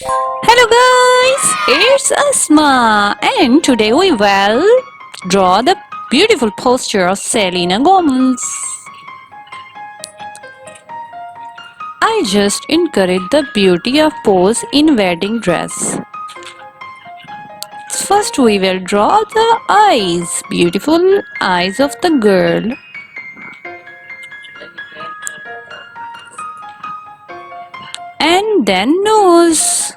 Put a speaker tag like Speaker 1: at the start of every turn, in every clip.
Speaker 1: Hello guys, it's Asma and today we will draw the beautiful posture of Selena Gomez. I just encourage the beauty of pose in wedding dress. First we will draw the eyes, beautiful eyes of the girl. And then nose.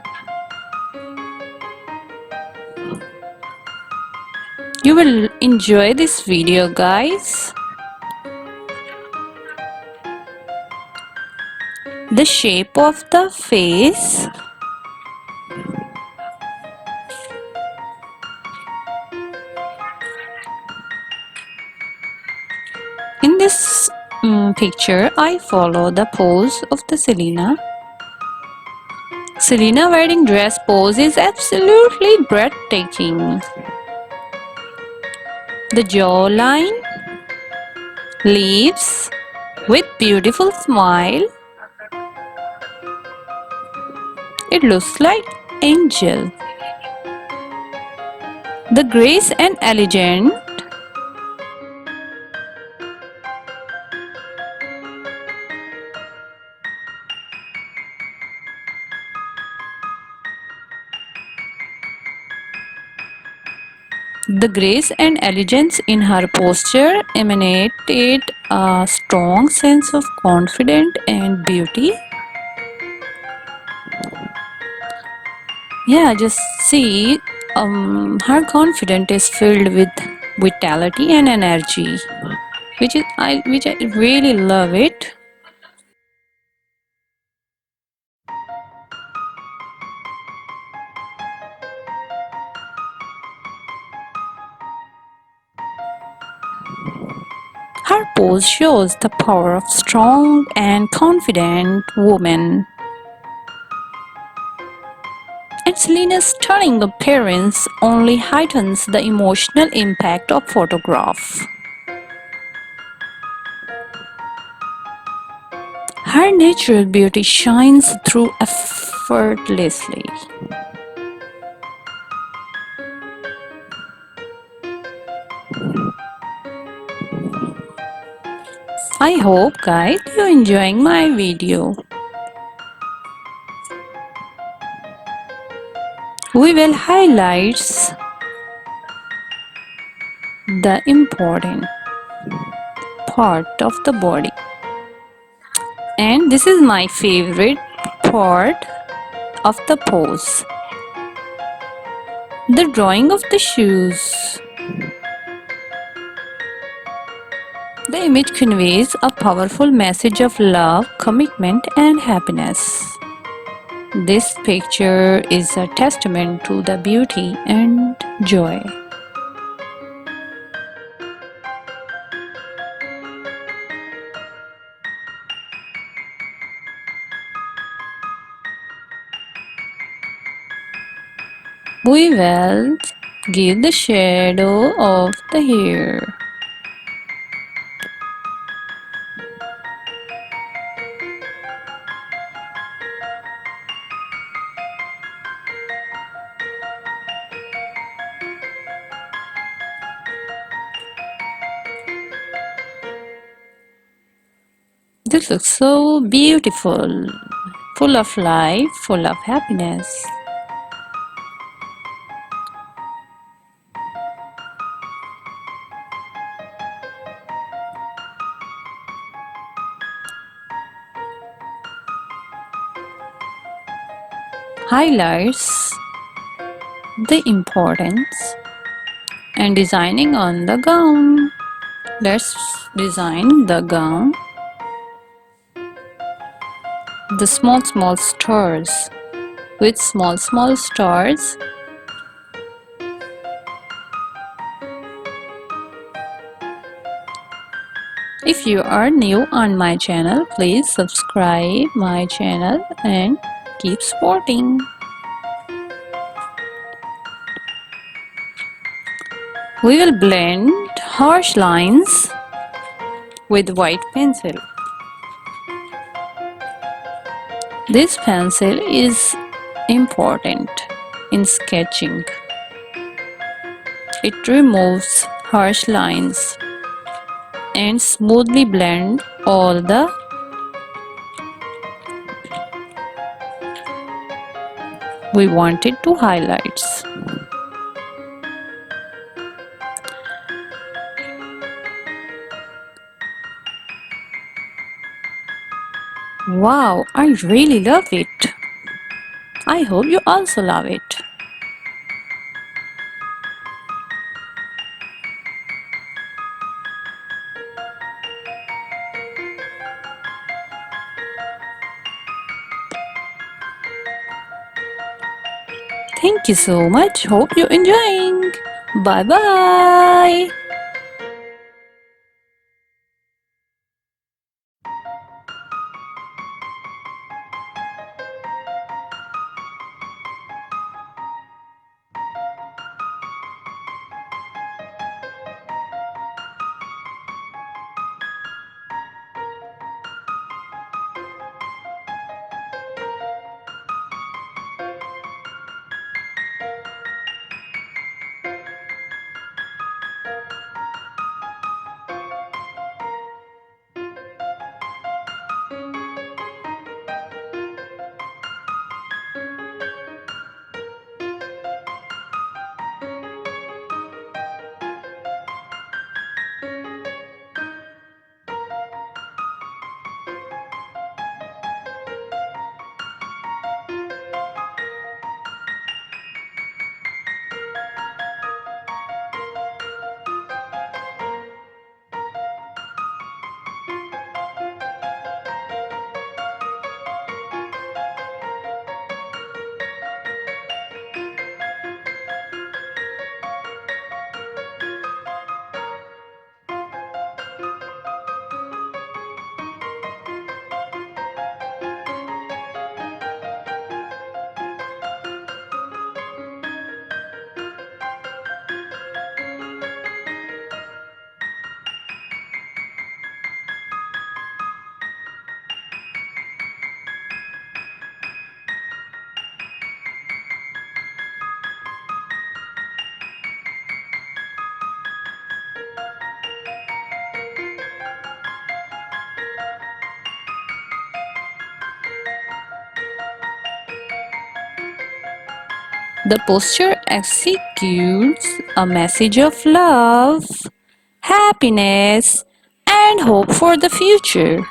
Speaker 1: You will enjoy this video guys. The shape of the face. In this picture, I follow the pose of the Selena. Selena wedding dress pose is absolutely breathtaking. The jawline, lips with beautiful smile. It looks like angel. The grace and elegant. The grace and elegance in her posture emanated a strong sense of confidence and beauty. Yeah, just see, her confidence is filled with vitality and energy, which I really love it. Her pose shows the power of strong and confident woman. And Selena's stunning appearance only heightens the emotional impact of photograph. Her natural beauty shines through effortlessly. I hope guys you enjoying my video. We will highlight the important part of the body. And this is my favorite part of the pose. The drawing of the shoes. The image conveys a powerful message of love, commitment, and happiness. This picture is a testament to the beauty and joy. We will give the shadow of the hair. This looks so beautiful, full of life, full of happiness. Highlights the importance and designing on the gown. Let's design the gown. The small stars with small stars. If you are new on my channel, please subscribe my channel and keep supporting. We will blend harsh lines with white pencil. This pencil is important in sketching. It removes harsh lines and smoothly blend all the we wanted to highlights. Wow, I really love it. I hope you also love it. Thank you so much. Hope you're enjoying. Bye bye. The posture executes a message of love, happiness, and hope for the future.